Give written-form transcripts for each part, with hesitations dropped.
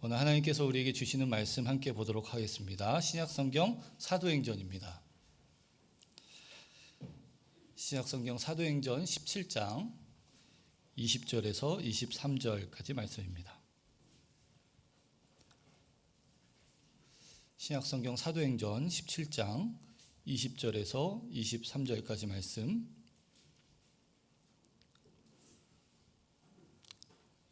오늘 하나님께서 우리에게 주시는 말씀 함께 보도록 하겠습니다. 신약성경 사도행전입니다. 신약성경 사도행전 17장 20절에서 23절까지 말씀입니다. 신약성경 사도행전 17장 20절에서 23절까지 말씀,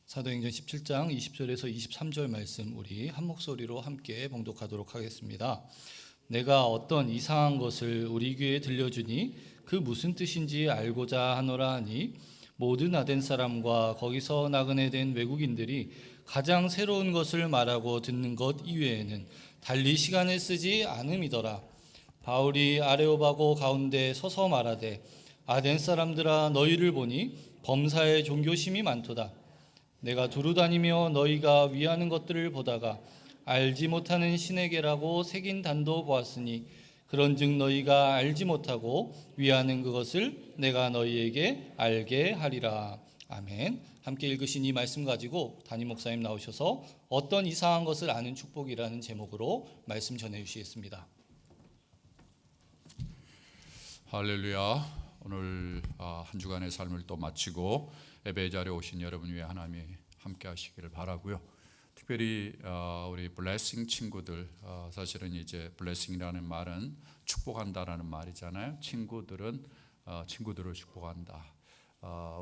사도행전 17장 20절에서 23절 말씀 우리 한 목소리로 함께 봉독하도록 하겠습니다. 내가 어떤 이상한 것을 우리 귀에 들려주니 그 무슨 뜻인지 알고자 하노라 하니 모든 아덴 사람과 거기서 나그네 된 외국인들이 가장 새로운 것을 말하고 듣는 것 이외에는 달리 시간을 쓰지 않음이더라. 바울이 아레오바고 가운데 서서 말하되 아덴 사람들아 너희를 보니 범사에 종교심이 많도다. 내가 두루 다니며 너희가 위하는 것들을 보다가 알지 못하는 신에게라고 새긴 단도 보았으니 그런즉 너희가 알지 못하고 위하는 그것을 내가 너희에게 알게 하리라. 아멘. 함께 읽으신 이 말씀 가지고 담임 목사님 나오셔서 어떤 이상한 것을 아는 축복이라는 제목으로 말씀 전해주시겠습니다. 할렐루야. 오늘 한 주간의 삶을 또 마치고 예배 자리에 오신 여러분 위해 하나님이 함께 하시기를 바라고요. 특별히 우리 블레싱 친구들, 사실은 이제 블레싱이라는 말은 축복한다라는 말이잖아요. 친구들은 친구들을 축복한다.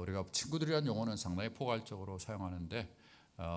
우리가 친구들이라는 용어는 상당히 포괄적으로 사용하는데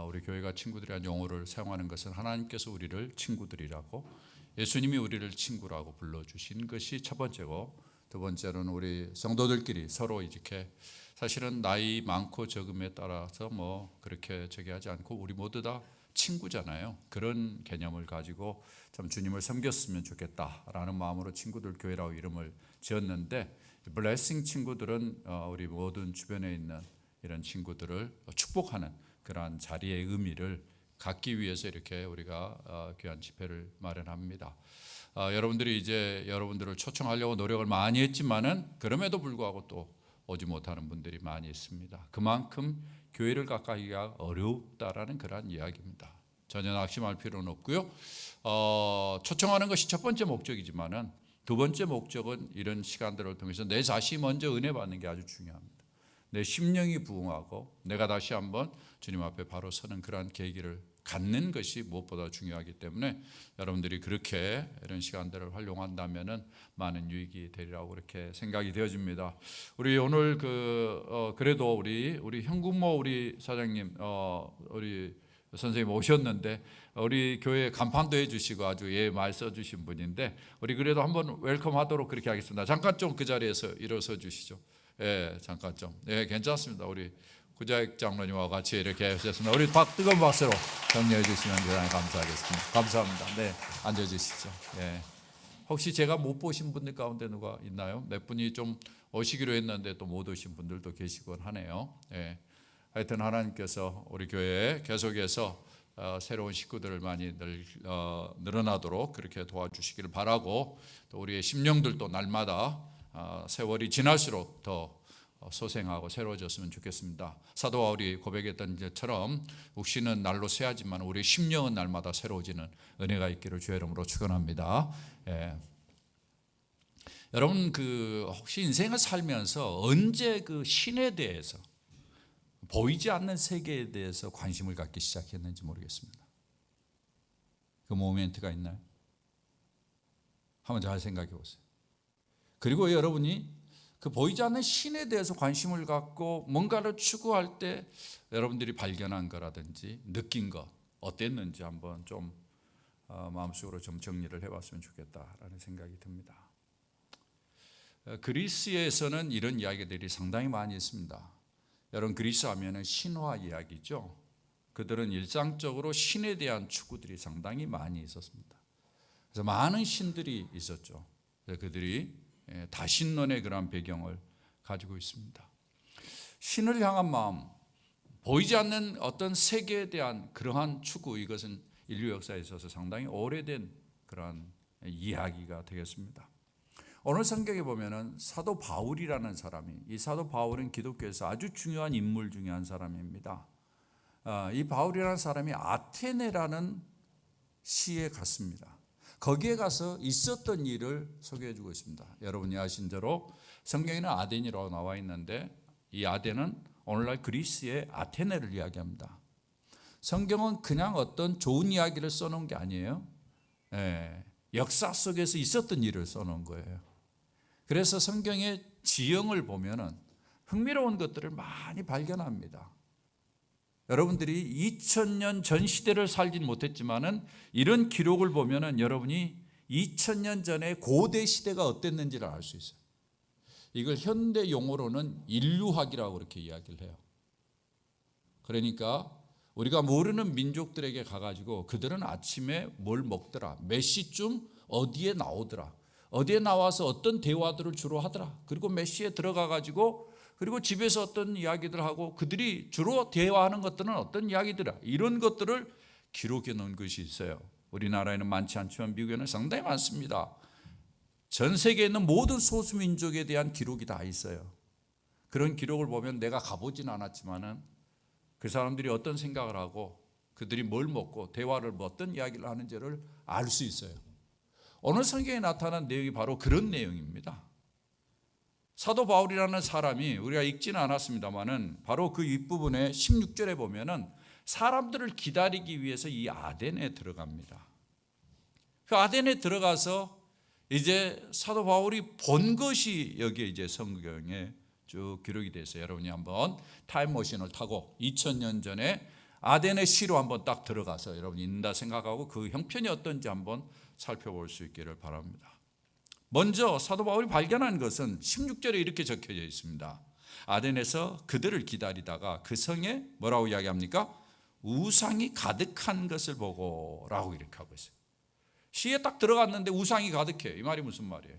우리 교회가 친구들이라는 용어를 사용하는 것은 하나님께서 우리를 친구들이라고, 예수님이 우리를 친구라고 불러주신 것이 첫 번째고, 두 번째로는 우리 성도들끼리 서로 이렇게 사실은 나이 많고 적음에 따라서 뭐 그렇게 저기 하지 않고 우리 모두 다 친구잖아요. 그런 개념을 가지고 참 주님을 섬겼으면 좋겠다라는 마음으로 친구들 교회라고 이름을 지었는데, 블레싱 친구들은 우리 모든 주변에 있는 이런 친구들을 축복하는 그러한 자리의 의미를 갖기 위해서 이렇게 우리가 귀한 집회를 마련합니다. 여러분들이 이제 여러분들을 초청하려고 노력을 많이 했지만은 그럼에도 불구하고 또 오지 못하는 분들이 많이 있습니다. 그만큼 교회를 가까이가 어렵다라는 그런 이야기입니다. 전혀 낙심할 필요는 없고요. 초청하는 것이 첫 번째 목적이지만은 두 번째 목적은 이런 시간들을 통해서 내 자신이 먼저 은혜 받는 게 아주 중요합니다. 내 심령이 부흥하고 내가 다시 한번 주님 앞에 바로 서는 그러한 계기를 갖는 것이 무엇보다 중요하기 때문에 여러분들이 그렇게 이런 시간들을 활용한다면은 많은 유익이 되리라고 그렇게 생각이 되어집니다. 우리 오늘 그래도 우리 현국모 우리 사장님 우리 선생님 오셨는데 우리 교회 간판도 해주시고 아주 말 써주신 분인데 우리 그래도 한번 웰컴하도록 그렇게 하겠습니다. 잠깐 좀 그 자리에서 일어서 주시죠. 예, 잠깐 좀. 예, 괜찮습니다. 우리 구자익 장로님과 같이 이렇게 하셨습니다. 우리 뜨거운 박수로 격려해 주시면 대단히 감사하겠습니다. 감사합니다. 네, 앉아주시죠. 예. 혹시 제가 못 보신 분들 가운데 누가 있나요? 몇 분이 좀 오시기로 했는데 또 못 오신 분들도 계시곤 하네요. 예. 하여튼 하나님께서 우리 교회에 계속해서 새로운 식구들을 많이 늘어나도록 그렇게 도와주시기를 바라고, 또 우리의 심령들도 날마다 세월이 지날수록 더 소생하고 새로워졌으면 좋겠습니다. 사도 바울이 고백했던 것처럼 uk시는 날로 새하지만 우리 심령은 날마다 새로워지는 은혜가 있기를 주의 이름으로 축원합니다. 예. 여러분 혹시 인생을 살면서 언제 신에 대해서, 보이지 않는 세계에 대해서 관심을 갖기 시작했는지 모르겠습니다. 그 모멘트가 있나요? 한번 잘 생각해 보세요. 그리고 여러분이 보이지 않는 신에 대해서 관심을 갖고 뭔가를 추구할 때 여러분들이 발견한 거라든지 느낀 것 어땠는지 한번 좀 마음속으로 좀 정리를 해봤으면 좋겠다라는 생각이 듭니다. 그리스에서는 이런 이야기들이 상당히 많이 있습니다. 여러분, 그리스 하면은 신화 이야기죠. 그들은 일상적으로 신에 대한 추구들이 상당히 많이 있었습니다. 그래서 많은 신들이 있었죠. 그들이 다신론의 그런 배경을 가지고 있습니다. 신을 향한 마음, 보이지 않는 어떤 세계에 대한 그러한 추구, 이것은 인류 역사에 있어서 상당히 오래된 그런 이야기가 되겠습니다. 오늘 성경에 보면은 사도 바울이라는 사람이, 이 사도 바울은 기독교에서 아주 중요한 인물 중에 한 사람입니다. 이 바울이라는 사람이 아테네라는 시에 갔습니다. 거기에 가서 있었던 일을 소개해 주고 있습니다. 여러분이 아신 대로 성경에는 아덴이라고 나와 있는데 이 아덴은 오늘날 그리스의 아테네를 이야기합니다. 성경은 그냥 어떤 좋은 이야기를 써놓은 게 아니에요. 역사 속에서 있었던 일을 써놓은 거예요. 그래서 성경의 지형을 보면은 흥미로운 것들을 많이 발견합니다. 여러분들이 2000년 전 시대를 살진 못했지만은 이런 기록을 보면은 여러분이 2000년 전에 고대 시대가 어땠는지를 알 수 있어요. 이걸 현대 용어로는 인류학이라고 그렇게 이야기를 해요. 그러니까 우리가 모르는 민족들에게 가가지고 그들은 아침에 뭘 먹더라, 몇 시쯤 어디에 나오더라, 어디에 나와서 어떤 대화들을 주로 하더라, 그리고 몇 시에 들어가가지고 그리고 집에서 어떤 이야기들 하고 그들이 주로 대화하는 것들은 어떤 이야기들이야, 이런 것들을 기록해 놓은 것이 있어요. 우리나라에는 많지 않지만 미국에는 상당히 많습니다. 전 세계에 있는 모든 소수민족에 대한 기록이 다 있어요. 그런 기록을 보면 내가 가보진 않았지만은 그 사람들이 어떤 생각을 하고 그들이 뭘 먹고 대화를 어떤 이야기를 하는지를 알 수 있어요. 오늘 성경에 나타난 내용이 바로 그런 내용입니다. 사도 바울이라는 사람이 우리가 읽지는 않았습니다만은 바로 그 윗부분에 16절에 보면은 사람들을 기다리기 위해서 이 아덴에 들어갑니다. 그 아덴에 들어가서 이제 사도 바울이 본 것이 여기에 이제 성경에 쭉 기록이 되어 있어요. 여러분이 한번 타임머신을 타고 2000년 전에 아덴의 시로 한번 딱 들어가서 여러분이 있는다 생각하고 그 형편이 어떤지 한번 살펴볼 수 있기를 바랍니다. 먼저 사도 바울이 발견한 것은 16절에 이렇게 적혀져 있습니다. 아덴에서 그들을 기다리다가 그 성에 뭐라고 이야기합니까? 우상이 가득한 것을 보고 라고 이렇게 하고 있어요. 시에 딱 들어갔는데 우상이 가득해요. 이 말이 무슨 말이에요?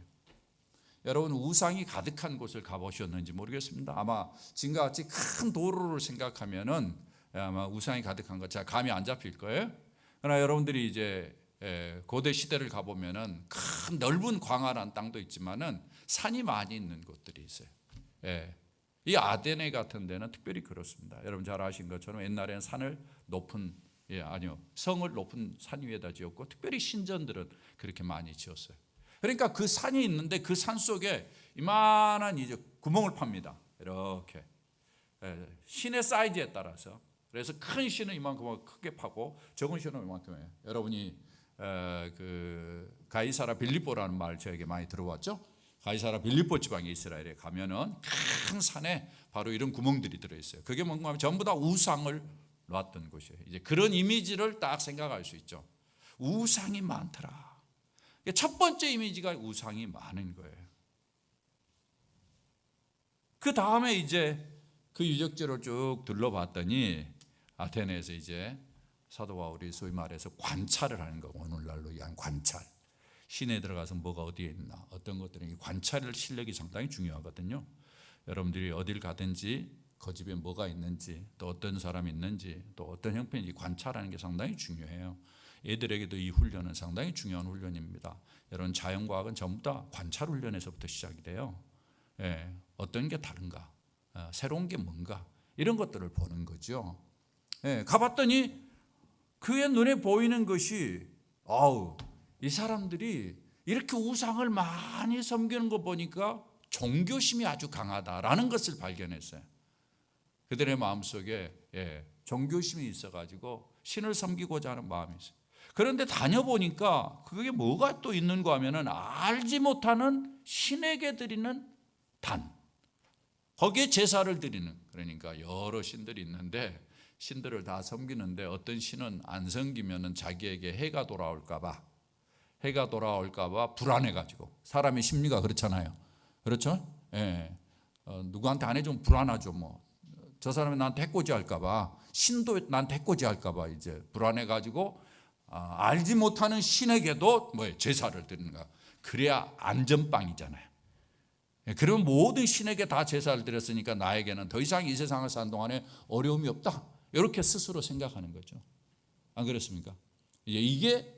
여러분 우상이 가득한 곳을 가보셨는지 모르겠습니다. 아마 지금과 같이 큰 도로를 생각하면은 아마 우상이 가득한 것 잘 감이 안 잡힐 거예요. 그러나 여러분들이 이제 고대 시대를 가보면은 큰 넓은 광활한 땅도 있지만은 산이 많이 있는 곳들이 있어요. 이 아데네 같은 데는 특별히 그렇습니다. 여러분 잘 아신 것처럼 옛날에는 산을 높은 성을 높은 산 위에다 지었고 특별히 신전들은 그렇게 많이 지었어요. 그러니까 그 산이 있는데 그 산 속에 이만한 이제 구멍을 팝니다. 이렇게 신의 사이즈에 따라서. 그래서 큰 신은 이만큼 크게 파고 적은 신은 이만큼이에요. 여러분이 그 가이사라 빌립보라는 말 저에게 많이 들어봤죠? 가이사라 빌립보 지방에 이스라엘에 가면은 큰 산에 바로 이런 구멍들이 들어 있어요. 그게 뭔가 하면 전부 다 우상을 놨던 곳이에요. 이제 그런 이미지를 딱 생각할 수 있죠. 우상이 많더라. 첫 번째 이미지가 우상이 많은 거예요. 그 다음에 이제 그 유적지를 쭉 둘러봤더니 아테네에서 이제 사도 바울이 소위 말해서 관찰을 하는 거, 오늘날로 이한 관찰. 시내에 들어가서 뭐가 어디에 있나, 어떤 것들은 이 관찰 실력이 상당히 중요하거든요. 여러분들이 어딜 가든지 그 집에 뭐가 있는지, 또 어떤 사람이 있는지, 또 어떤 형편인지 관찰하는 게 상당히 중요해요. 애들에게도 이 훈련은 상당히 중요한 훈련입니다. 여러분 자연과학은 전부 다 관찰 훈련에서부터 시작이 돼요. 어떤 게 다른가, 새로운 게 뭔가, 이런 것들을 보는 거죠. 가봤더니 그의 눈에 보이는 것이 이 사람들이 이렇게 우상을 많이 섬기는 거 보니까 종교심이 아주 강하다라는 것을 발견했어요. 그들의 마음속에 종교심이 있어가지고 신을 섬기고자 하는 마음이 있어요. 그런데 다녀보니까 그게 뭐가 또 있는가 하면은 알지 못하는 신에게 드리는 단, 거기에 제사를 드리는, 그러니까 여러 신들이 있는데 신들을 다 섬기는데 어떤 신은 안 섬기면은 자기에게 해가 돌아올까봐 불안해가지고, 사람의 심리가 그렇잖아요. 그렇죠? 누구한테 안 해주면 불안하죠. 저 사람이 나한테 해코지 할까봐, 신도 나한테 해코지 할까봐 이제 불안해가지고 알지 못하는 신에게도 제사를 드리는가. 그래야 안전빵이잖아요. 그럼 모든 신에게 다 제사를 드렸으니까 나에게는 더 이상 이 세상을 사는 동안에 어려움이 없다, 이렇게 스스로 생각하는 거죠. 안 그렇습니까? 이게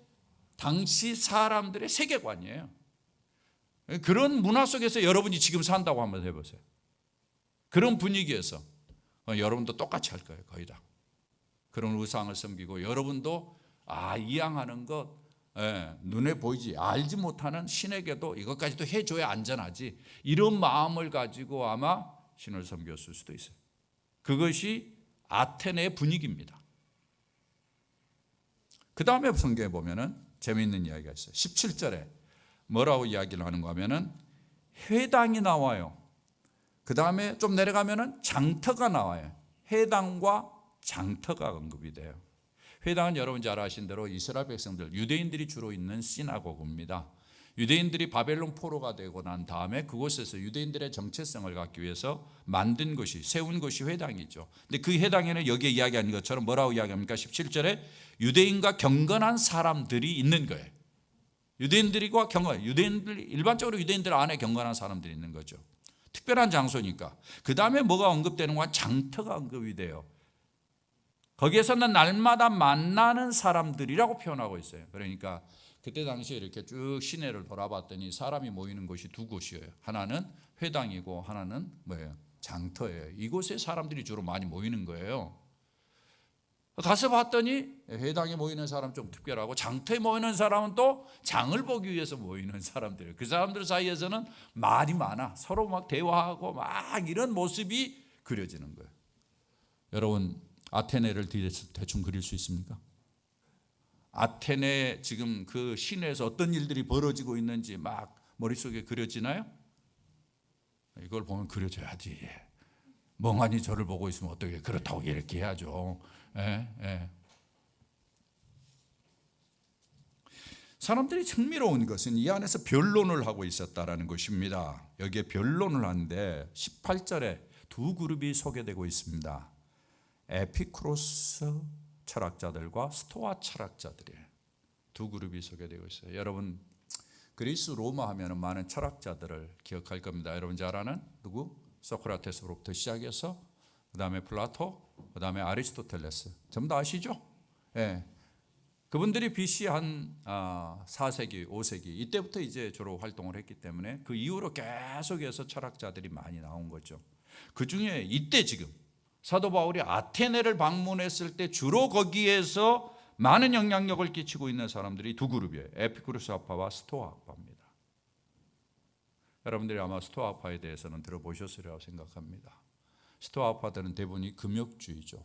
당시 사람들의 세계관이에요. 그런 문화 속에서 여러분이 지금 산다고 한번 해보세요. 그런 분위기에서 여러분도 똑같이 할 거예요. 거의 다. 그런 우상을 섬기고 여러분도 이양하는 것 눈에 보이지 알지 못하는 신에게도 이것까지도 해줘야 안전하지 이런 마음을 가지고 아마 신을 섬겼을 수도 있어요. 그것이 아테네의 분위기입니다. 그 다음에 성경에 보면은 재미있는 이야기가 있어요. 17절에 뭐라고 이야기를 하는가 하면은 회당이 나와요. 그 다음에 좀 내려가면은 장터가 나와요. 회당과 장터가 언급이 돼요. 회당은 여러분 잘 아신 대로 이스라엘 백성들, 유대인들이 주로 있는 시나고그입니다. 유대인들이 바벨론 포로가 되고 난 다음에 그곳에서 유대인들의 정체성을 갖기 위해서 만든 것이, 세운 것이 회당이죠. 근데 그 회당에는 여기에 이야기하는 것처럼 뭐라고 이야기합니까? 17절에 유대인과 경건한 사람들이 있는 거예요. 유대인들과 유대인들, 일반적으로 유대인들 안에 경건한 사람들이 있는 거죠. 특별한 장소니까. 그 다음에 뭐가 언급되는 거야? 장터가 언급이 돼요. 거기에서는 날마다 만나는 사람들이라고 표현하고 있어요. 그러니까 그때 당시에 이렇게 쭉 시내를 돌아봤더니 사람이 모이는 곳이 두 곳이에요. 하나는 회당이고 하나는 뭐예요? 장터예요. 이곳에 사람들이 주로 많이 모이는 거예요. 가서 봤더니 회당에 모이는 사람 좀 특별하고 장터에 모이는 사람은 또 장을 보기 위해서 모이는 사람들이에요. 그 사람들 사이에서는 말이 많아. 서로 막 대화하고 막 이런 모습이 그려지는 거예요. 여러분 아테네를 대충 그릴 수 있습니까? 아테네 지금 그 시내에서 어떤 일들이 벌어지고 있는지 막 머릿속에 그려지나요? 이걸 보면 그려져야지. 멍하니 저를 보고 있으면 어떻게 그렇다고 이렇게 해야죠. 사람들이 흥미로운 것은 이 안에서 변론을 하고 있었다라는 것입니다. 여기에 변론을 하는데 18절에 두 그룹이 소개되고 있습니다. 에피쿠로스 철학자들과 스토아 철학자들이에요. 두 그룹이 소개되고 있어요. 여러분 그리스 로마 하면 많은 철학자들을 기억할 겁니다. 여러분 잘 아는 누구? 소크라테스로부터 시작해서 그 다음에 플라토, 그 다음에 아리스토텔레스 전부 다 아시죠? 그분들이 BC 한 4세기, 5세기 이때부터 이제 주로 활동을 했기 때문에 그 이후로 계속해서 철학자들이 많이 나온 거죠. 그 중에 이때 지금 사도 바울이 아테네를 방문했을 때 주로 거기에서 많은 영향력을 끼치고 있는 사람들이 두 그룹이에요. 에피쿠로스 학파와 스토아 학파입니다. 여러분들이 아마 스토아 학파에 대해서는 들어보셨으리라고 생각합니다. 스토아 학파들은 대부분이 금욕주의죠.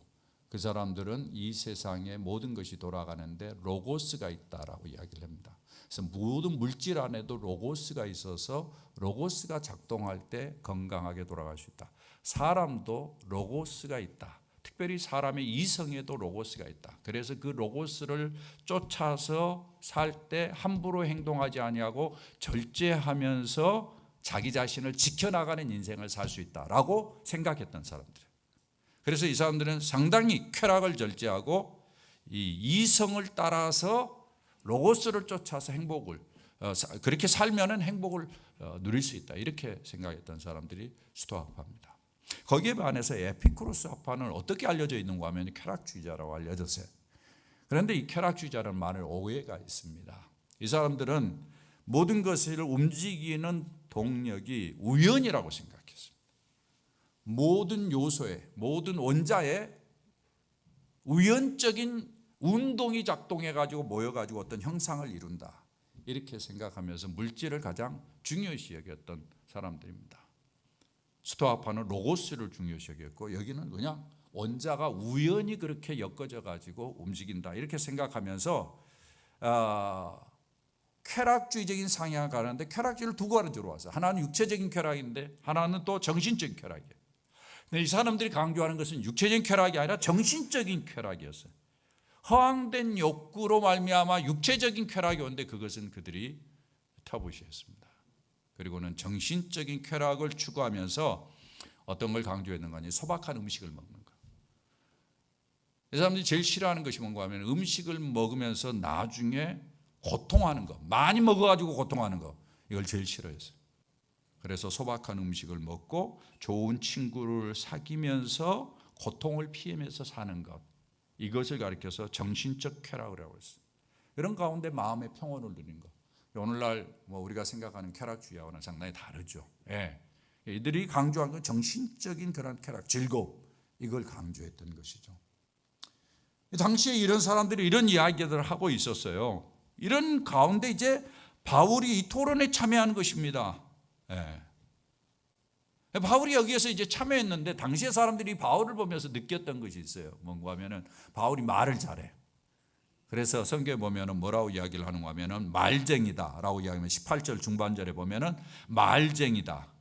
그 사람들은 이 세상에 모든 것이 돌아가는데 로고스가 있다라고 이야기를 합니다. 그래서 모든 물질 안에도 로고스가 있어서 로고스가 작동할 때 건강하게 돌아갈 수 있다. 사람도 로고스가 있다. 특별히 사람의 이성에도 로고스가 있다. 그래서 그 로고스를 쫓아서 살 때 함부로 행동하지 아니하고 절제하면서 자기 자신을 지켜나가는 인생을 살 수 있다라고 생각했던 사람들. 그래서 이 사람들은 상당히 쾌락을 절제하고 이 이성을 따라서 로고스를 쫓아서 행복을 그렇게 살면은 행복을 누릴 수 있다. 이렇게 생각했던 사람들이 스토아파입니다. 거기에 반해서 에피쿠로스 학파는 어떻게 알려져 있는가 하면 쾌락주의자라고 알려졌어요. 그런데 이 쾌락주의자라는 말에 오해가 있습니다. 이 사람들은 모든 것을 움직이는 동력이 우연이라고 생각했습니다. 모든 요소에, 모든 원자에 우연적인 운동이 작동해가지고 모여가지고 어떤 형상을 이룬다. 이렇게 생각하면서 물질을 가장 중요시 여겼던 사람들입니다. 스토아파는 로고스를 중요시 여겼고 여기는 그냥 원자가 우연히 그렇게 엮어져 가지고 움직인다. 이렇게 생각하면서 쾌락주의적인 상향을 가는데 쾌락주의를 두 가지로 왔어요. 하나는 육체적인 쾌락인데 하나는 또 정신적인 쾌락이에요. 근데 이 사람들이 강조하는 것은 육체적인 쾌락이 아니라 정신적인 쾌락이었어요. 허황된 욕구로 말미암아 육체적인 쾌락이 오는데 그것은 그들이 터부시했습니다. 그리고는 정신적인 쾌락을 추구하면서 어떤 걸 강조했는 거니 소박한 음식을 먹는 거. 이 사람들이 제일 싫어하는 것이 뭔가 하면 음식을 먹으면서 나중에 고통하는 거, 많이 먹어가지고 고통하는 거, 이걸 제일 싫어했어요. 그래서 소박한 음식을 먹고 좋은 친구를 사귀면서 고통을 피하면서 사는 것, 이것을 가리켜서 정신적 쾌락을 하고 있어요. 이런 가운데 마음의 평온을 누리는 것. 오늘날 우리가 생각하는 쾌락주의와는 상당히 다르죠. 이들이 강조한 건 정신적인 그런 쾌락, 즐거움, 이걸 강조했던 것이죠. 당시에 이런 사람들이 이런 이야기들을 하고 있었어요. 이런 가운데 이제 바울이 이 토론에 참여한 것입니다. 예. 바울이 여기에서 이제 참여했는데 당시의 사람들이 바울을 보면서 느꼈던 것이 있어요. 뭔가 하면은 바울이 말을 잘해. 그래서 성경에 보면은 뭐라고 이야기를 하는가 하면은 말쟁이다라고 이야기하면 18절 중반절에 보면은 말쟁이다.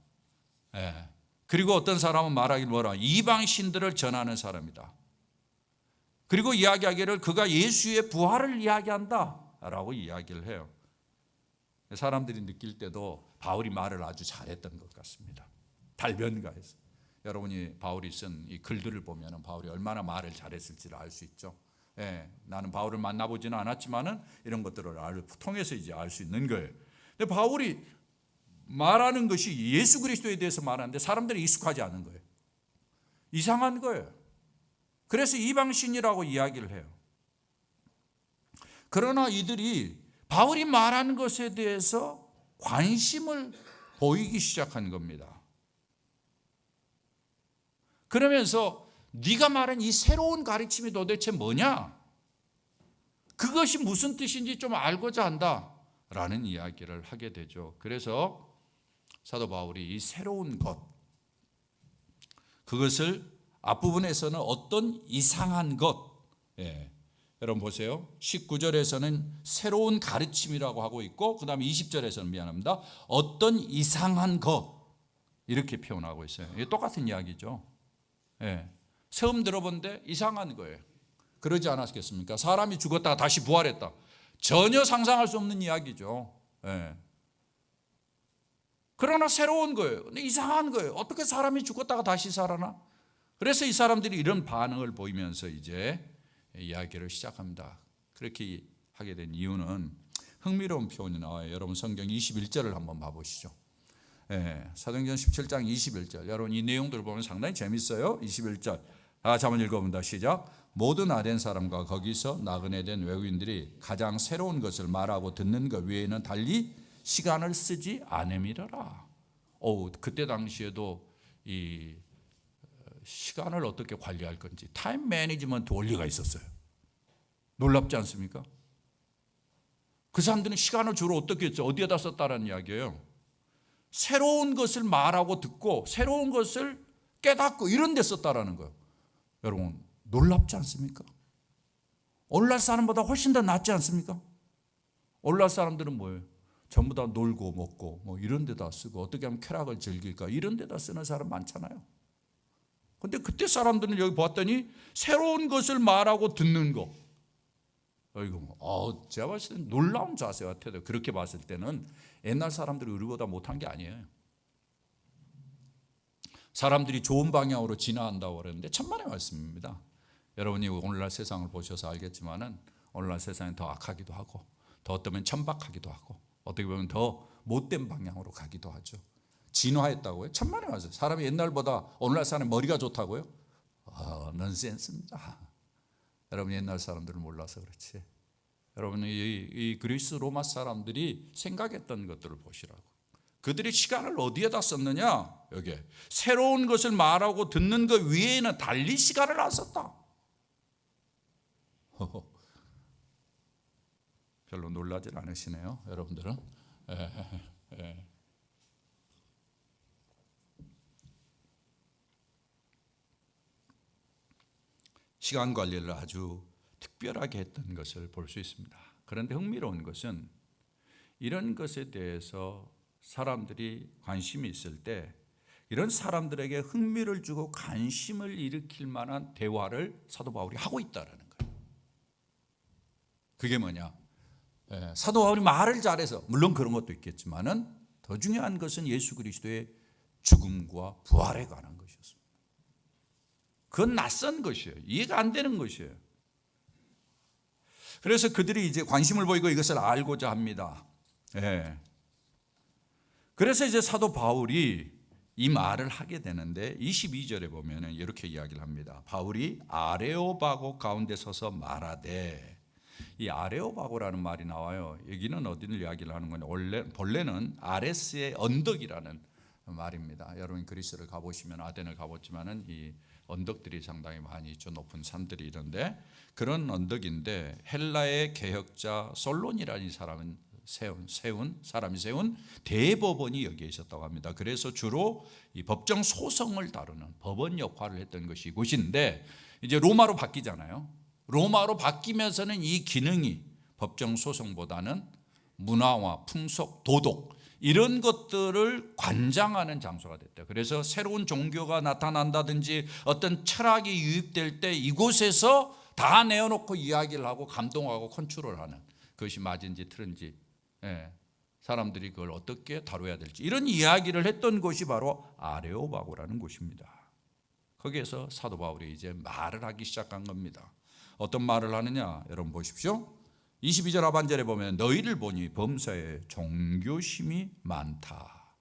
예. 그리고 어떤 사람은 말하기를 뭐라 이방 신들을 전하는 사람이다. 그리고 이야기하기를 그가 예수의 부활을 이야기한다라고 이야기를 해요. 사람들이 느낄 때도 바울이 말을 아주 잘했던 것 같습니다. 달변가에서 여러분이 바울이 쓴 이 글들을 보면 바울이 얼마나 말을 잘했을지를 알 수 있죠. 예, 나는 바울을 만나보지는 않았지만은 이런 것들을 통해서 이제 알 수 있는 거예요. 근데 바울이 말하는 것이 예수 그리스도에 대해서 말하는데 사람들이 익숙하지 않은 거예요. 이상한 거예요. 그래서 이방신이라고 이야기를 해요. 그러나 이들이 바울이 말하는 것에 대해서 관심을 보이기 시작한 겁니다. 그러면서 네가 말한 이 새로운 가르침이 도대체 뭐냐? 그것이 무슨 뜻인지 좀 알고자 한다라는 이야기를 하게 되죠. 그래서 사도 바울이 이 새로운 것, 그것을 앞부분에서는 어떤 이상한 것, 여러분 보세요. 19절에서는 새로운 가르침이라고 하고 있고 그 다음에 20절에서는 미안합니다. 어떤 이상한 것 이렇게 표현하고 있어요. 이게 똑같은 이야기죠. 처음 들어본데 이상한 거예요. 그러지 않았겠습니까? 사람이 죽었다가 다시 부활했다. 전혀 상상할 수 없는 이야기죠. 그러나 새로운 거예요. 근데 이상한 거예요. 어떻게 사람이 죽었다가 다시 살아나? 그래서 이 사람들이 이런 반응을 보이면서 이제 이야기를 시작합니다. 그렇게 하게 된 이유는 흥미로운 표현이 나와요. 여러분 성경 21절을 한번 봐보시죠. 사도행전 17장 21절. 여러분 이 내용들을 보면 상당히 재밌어요. 21절. 다 같이 한번 읽어봅니다. 시작. 모든 아덴 사람과 거기서 나그네 된 외국인들이 가장 새로운 것을 말하고 듣는 것 외에는 달리 시간을 쓰지 않음이라라. 그때 당시에도 이 시간을 어떻게 관리할 건지 타임 매니지먼트 원리가 있었어요. 놀랍지 않습니까? 그 사람들은 시간을 주로 어떻게 했죠? 어디에다 썼다는 이야기예요. 새로운 것을 말하고 듣고 새로운 것을 깨닫고 이런 데 썼다라는 거예요. 여러분 놀랍지 않습니까? 오늘날 사람보다 훨씬 더 낫지 않습니까? 오늘날 사람들은 뭐예요? 전부 다 놀고 먹고 뭐 이런 데다 쓰고 어떻게 하면 쾌락을 즐길까 이런 데다 쓰는 사람 많잖아요. 근데 그때 사람들은 여기 봤더니 새로운 것을 말하고 듣는 거. 제가 봤을 때는 놀라운 자세 같아요. 그렇게 봤을 때는 옛날 사람들이 우리보다 못한 게 아니에요. 사람들이 좋은 방향으로 진화한다고 그러는데 천만의 말씀입니다. 여러분이 오늘날 세상을 보셔서 알겠지만은 오늘날 세상은 더 악하기도 하고 더 어쩌면 천박하기도 하고 어떻게 보면 더 못된 방향으로 가기도 하죠. 진화했다고요? 천만의 말씀. 사람이 옛날보다 오늘날 사람이 머리가 좋다고요? 넌센스입니다. 여러분 옛날 사람들을 몰라서 그렇지. 여러분 이 그리스 로마 사람들이 생각했던 것들을 보시라고. 그들이 시간을 어디에다 썼느냐? 여기에 새로운 것을 말하고 듣는 것 위에는 달리 시간을 안 썼다. 별로 놀라질 않으시네요, 여러분들은. 시간 관리를 아주 특별하게 했던 것을 볼 수 있습니다. 그런데 흥미로운 것은 이런 것에 대해서 사람들이 관심이 있을 때 이런 사람들에게 흥미를 주고 관심을 일으킬 만한 대화를 사도 바울이 하고 있다는 거예요. 그게 뭐냐? 사도 바울이 말을 잘해서 물론 그런 것도 있겠지만은 더 중요한 것은 예수 그리스도의 죽음과 부활에 관한 것이었습니다. 그건 낯선 것이에요. 이해가 안 되는 것이에요. 그래서 그들이 이제 관심을 보이고 이것을 알고자 합니다. 그래서 이제 사도 바울이 이 말을 하게 되는데 22절에 보면 이렇게 이야기를 합니다. 바울이 아레오바고 가운데 서서 말하되, 이 아레오바고라는 말이 나와요. 여기는 어디를 이야기를 하는 거냐? 본래는 아레스의 언덕이라는 말입니다. 여러분 그리스를 가보시면 아덴을 가봤지만은 이 언덕들이 상당히 많이 있죠. 높은 산들이 있는데 그런 언덕인데 헬라의 개혁자 솔론이라는 사람은 사람이 세운 대법원이 여기에 있었다고 합니다. 그래서 주로 이 법정 소송을 다루는 법원 역할을 했던 것이 이곳인데 이제 로마로 바뀌잖아요. 로마로 바뀌면서는 이 기능이 법정 소송보다는 문화와 풍속, 도덕 이런 것들을 관장하는 장소가 됐대요. 그래서 새로운 종교가 나타난다든지 어떤 철학이 유입될 때 이곳에서 다 내어놓고 이야기를 하고 감동하고 컨트롤하는 그것이 맞은지 틀은지 사람들이 그걸 어떻게 다뤄야 될지 이런 이야기를 했던 곳이 바로 아레오바고라는 곳입니다. 거기에서 사도 바울이 이제 말을 하기 시작한 겁니다. 어떤 말을 하느냐 여러분 보십시오. 22절 하반절에 보면 너희를 보니 범사에 종교심이 많다.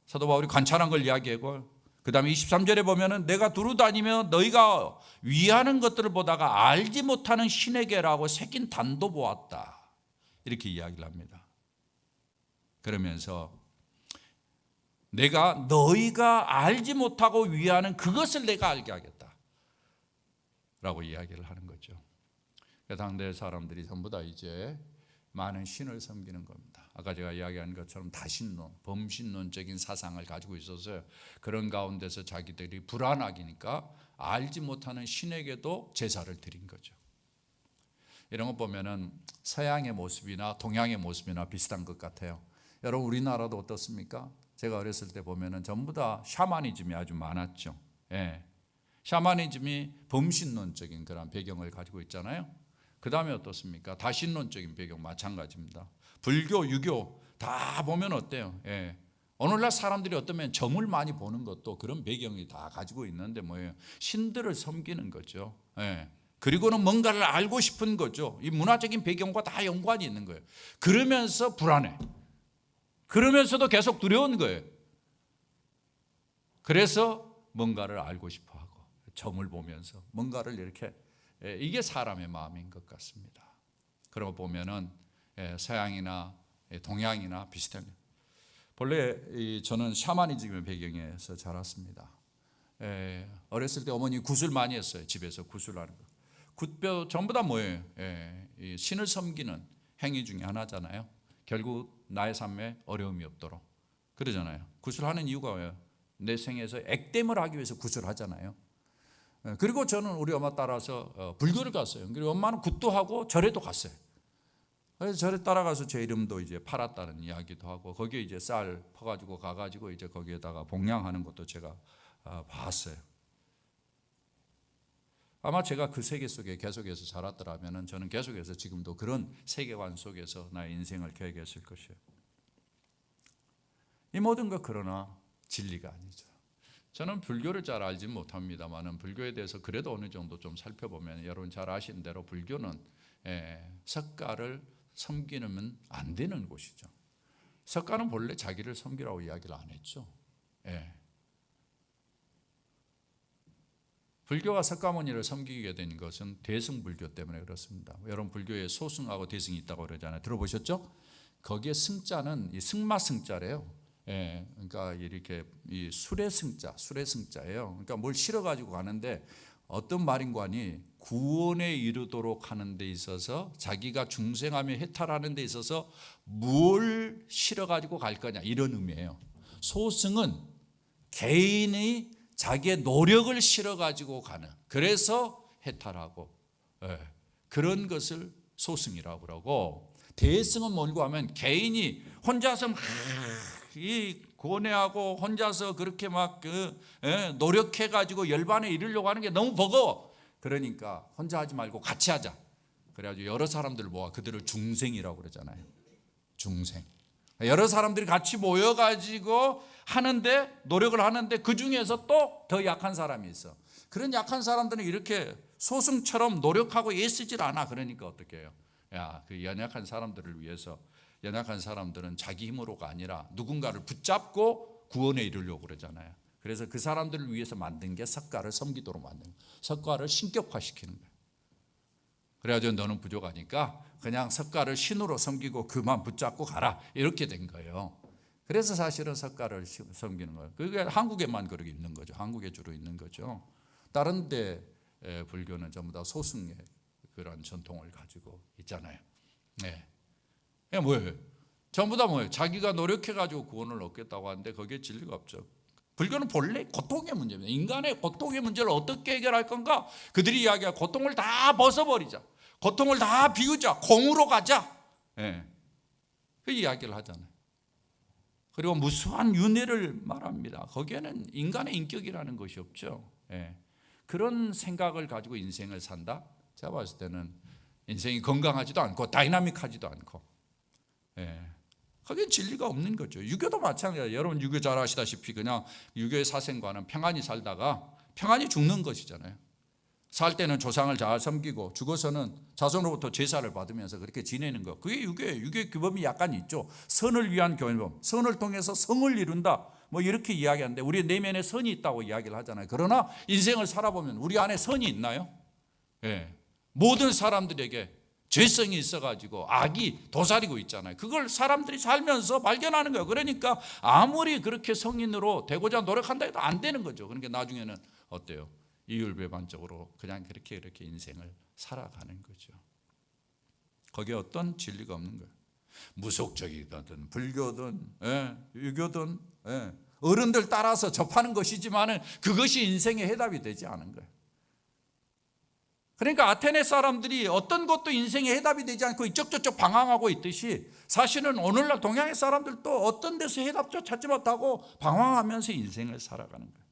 사도 바울이 관찰한 걸 이야기하고 그 다음에 23절에 보면 내가 두루 다니며 너희가 위하는 것들을 보다가 알지 못하는 신에게라고 새긴 단도 보았다. 이렇게 이야기를 합니다. 그러면서 내가 너희가 알지 못하고 위하는 그것을 내가 알게 하겠다 라고 이야기를 하는 거죠. 당대 사람들이 전부 다 이제 많은 신을 섬기는 겁니다. 아까 제가 이야기한 것처럼 다신론, 범신론적인 사상을 가지고 있어서 그런 가운데서 자기들이 불안하니까 알지 못하는 신에게도 제사를 드린 거죠. 이런 거 보면은 서양의 모습이나 동양의 모습이나 비슷한 것 같아요. 여러분 우리나라도 어떻습니까? 제가 어렸을 때 보면은 전부 다 샤머니즘이 아주 많았죠. 샤머니즘이 범신론적인 그런 배경을 가지고 있잖아요. 그 다음에 어떻습니까? 다신론적인 배경 마찬가지입니다. 불교, 유교 다 보면 어때요? 오늘날 사람들이 어쩌면 점을 많이 보는 것도 그런 배경이 다 가지고 있는데 뭐예요? 신들을 섬기는 거죠. 그리고는 뭔가를 알고 싶은 거죠. 이 문화적인 배경과 다 연관이 있는 거예요. 그러면서 불안해. 그러면서도 계속 두려운 거예요. 그래서 뭔가를 알고 싶어 하고 점을 보면서 뭔가를 이렇게 이게 사람의 마음인 것 같습니다. 그러고 보면은 서양이나 동양이나 비슷한 본래 저는 샤머니즘의 배경에서 자랐습니다. 어렸을 때 어머니 굿을 많이 했어요. 집에서 굿을 하는 거. 굿뼈 전부 다 뭐예요? 신을 섬기는 행위 중에 하나잖아요. 결국 나의 삶에 어려움이 없도록 그러잖아요. 굿을 하는 이유가 뭐예요? 내 생에서 액땜을 하기 위해서 굿을 하잖아요. 그리고 저는 우리 엄마 따라서 불교를 갔어요. 그리고 엄마는 굿도 하고 절에도 갔어요. 그래서 절에 따라가서 제 이름도 이제 팔았다는 이야기도 하고 거기에 이제 쌀 퍼가지고 가가지고 이제 거기에다가 봉양하는 것도 제가 봤어요. 아마 제가 그 세계 속에 계속해서 자랐더라면 저는 계속해서 지금도 그런 세계관 속에서 나의 인생을 계획했을 것이에요. 이 모든 것 그러나 진리가 아니죠. 저는 불교를 잘 알지 못합니다만 불교에 대해서 그래도 어느 정도 좀 살펴보면 여러분 잘 아시는 대로 불교는 석가를 섬기면 안 되는 곳이죠. 석가는 본래 자기를 섬기라고 이야기를 안 했죠. 불교가 석가모니를 섬기게 된 것은 대승불교 때문에 그렇습니다. 여러분 불교에 소승하고 대승이 있다고 그러잖아요. 들어보셨죠? 거기에 승자는 이 승마승자래요. 그러니까 이렇게 이 술의 승자예요. 그러니까 뭘 실어 가지고 가는데 어떤 말인관이 구원에 이르도록 하는 데 있어서 자기가 중생하며 해탈하는 데 있어서 뭘 실어 가지고 갈 거냐 이런 의미예요. 소승은 개인이 자기의 노력을 실어 가지고 가는 그래서 해탈하고 그런 것을 소승이라고 그러고 대승은 뭐고 하면 개인이 혼자서 이 고뇌하고 혼자서 그렇게 막 노력해 가지고 열반에 이르려고 하는 게 너무 버거워. 그러니까 혼자 하지 말고 같이 하자. 그래가지고 여러 사람들 모아 그들을 중생이라고 그러잖아요. 중생. 여러 사람들이 같이 모여가지고 하는데 노력을 하는데 그 중에서 또 더 약한 사람이 있어. 그런 약한 사람들은 이렇게 소승처럼 노력하고 애쓰질 않아. 그러니까 어떻게 해요? 야, 그 연약한 사람들을 위해서 연약한 사람들은 자기 힘으로가 아니라 누군가를 붙잡고 구원에 이르려고 그러잖아요. 그래서 그 사람들을 위해서 만든 게 석가를 섬기도록 만든 거예요. 석가를 신격화시키는 거예요. 그래가지고 너는 부족하니까 그냥 석가를 신으로 섬기고 그만 붙잡고 가라 이렇게 된 거예요. 그래서 사실은 석가를 섬기는 거예요. 그게 한국에만 그렇게 있는 거죠. 한국에 주로 있는 거죠. 다른 데 불교는 전부 다 소승의 그런 전통을 가지고 있잖아요. 네. 그게 뭐예요? 전부 다 뭐예요? 자기가 노력해가지고 구원을 얻겠다고 하는데 거기에 진리가 없죠. 불교는 본래 고통의 문제입니다. 인간의 고통의 문제를 어떻게 해결할 건가? 그들이 이야기하고 고통을 다 벗어버리자. 고통을 다 비우자. 공으로 가자. 네. 그 이야기를 하잖아요. 그리고 무수한 윤회를 말합니다. 거기에는 인간의 인격이라는 것이 없죠. 네. 그런 생각을 가지고 인생을 산다? 제가 봤을 때는 인생이 건강하지도 않고 다이나믹하지도 않고 거기엔 진리가 없는 거죠. 유교도 마찬가지예요. 여러분 유교 잘 아시다시피 그냥 유교의 사생과는 평안히 살다가 평안히 죽는 것이잖아요. 살 때는 조상을 잘 섬기고 죽어서는 자손으로부터 제사를 받으면서 그렇게 지내는 거. 그게 유교예요. 유교의 규범이 약간 있죠. 선을 위한 규범, 선을 통해서 성을 이룬다. 뭐 이렇게 이야기하는데 우리 내면에 선이 있다고 이야기를 하잖아요. 그러나 인생을 살아보면 우리 안에 선이 있나요? 모든 사람들에게 죄성이 있어가지고 악이 도사리고 있잖아요. 그걸 사람들이 살면서 발견하는 거예요. 그러니까 아무리 그렇게 성인으로 되고자 노력한다 해도 안 되는 거죠. 그러니까 나중에는 어때요? 이율배반적으로 그냥 그렇게 인생을 살아가는 거죠. 거기에 어떤 진리가 없는 거예요. 무속적이든 불교든 유교든 어른들 따라서 접하는 것이지만 그것이 인생의 해답이 되지 않은 거예요. 그러니까 아테네 사람들이 어떤 것도 인생의 해답이 되지 않고 이쪽 저쪽 방황하고 있듯이 사실은 오늘날 동양의 사람들도 어떤 데서 해답도 찾지 못하고 방황하면서 인생을 살아가는 거예요.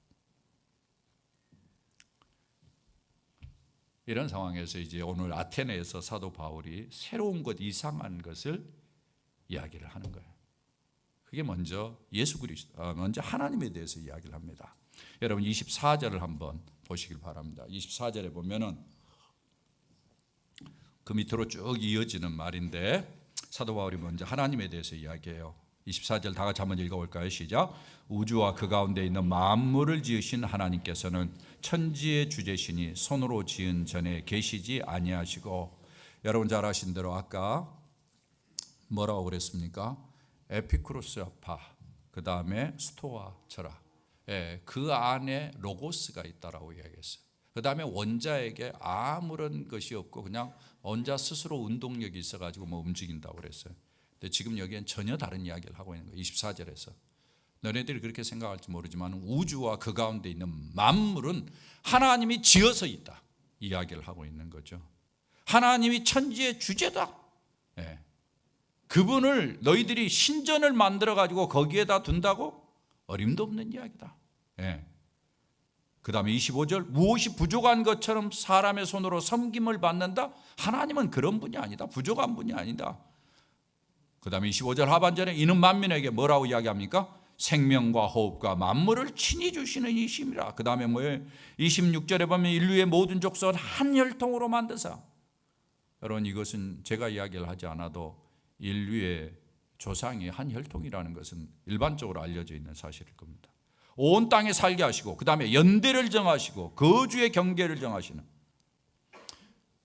이런 상황에서 이제 오늘 아테네에서 사도 바울이 새로운 것, 이상한 것을 이야기를 하는 거예요. 그게 먼저 예수 그리스도, 먼저 하나님에 대해서 이야기를 합니다. 여러분 24절을 한번 보시길 바랍니다. 24절에 보면은 그 밑으로 쭉 이어지는 말인데 사도 바울이 먼저 하나님에 대해서 이야기해요. 24절 다 같이 한번 읽어볼까요? 시작. 우주와 그 가운데 있는 만물을 지으신 하나님께서는 천지의 주제시니 손으로 지은 전에 계시지 아니하시고, 여러분 잘 아신 대로 아까 뭐라고 그랬습니까? 에피쿠로스파, 그 다음에 스토아 철학, 그 안에 로고스가 있다라고 이야기했어요. 그 다음에 원자에게 아무런 것이 없고 그냥 원자 스스로 운동력이 있어가지고 뭐 움직인다고 그랬어요. 근데 지금 여기엔 전혀 다른 이야기를 하고 있는 거예요. 24절에서 너네들이 그렇게 생각할지 모르지만 우주와 그 가운데 있는 만물은 하나님이 지어서 있다 이야기를 하고 있는 거죠. 하나님이 천지의 주제다. 그분을 너희들이 신전을 만들어가지고 거기에다 둔다고? 어림도 없는 이야기다. 그 다음에 25절, 무엇이 부족한 것처럼 사람의 손으로 섬김을 받는다? 하나님은 그런 분이 아니다. 부족한 분이 아니다. 그 다음에 25절 하반절에 이는 만민에게 뭐라고 이야기합니까? 생명과 호흡과 만물을 친히 주시는 이심이라. 그 다음에 뭐예요? 26절에 보면 인류의 모든 족속을 한 혈통으로 만드사. 여러분 이것은 제가 이야기를 하지 않아도 인류의 조상이 한 혈통이라는 것은 일반적으로 알려져 있는 사실일 겁니다. 온 땅에 살게 하시고 그 다음에 연대를 정하시고 거주의 경계를 정하시는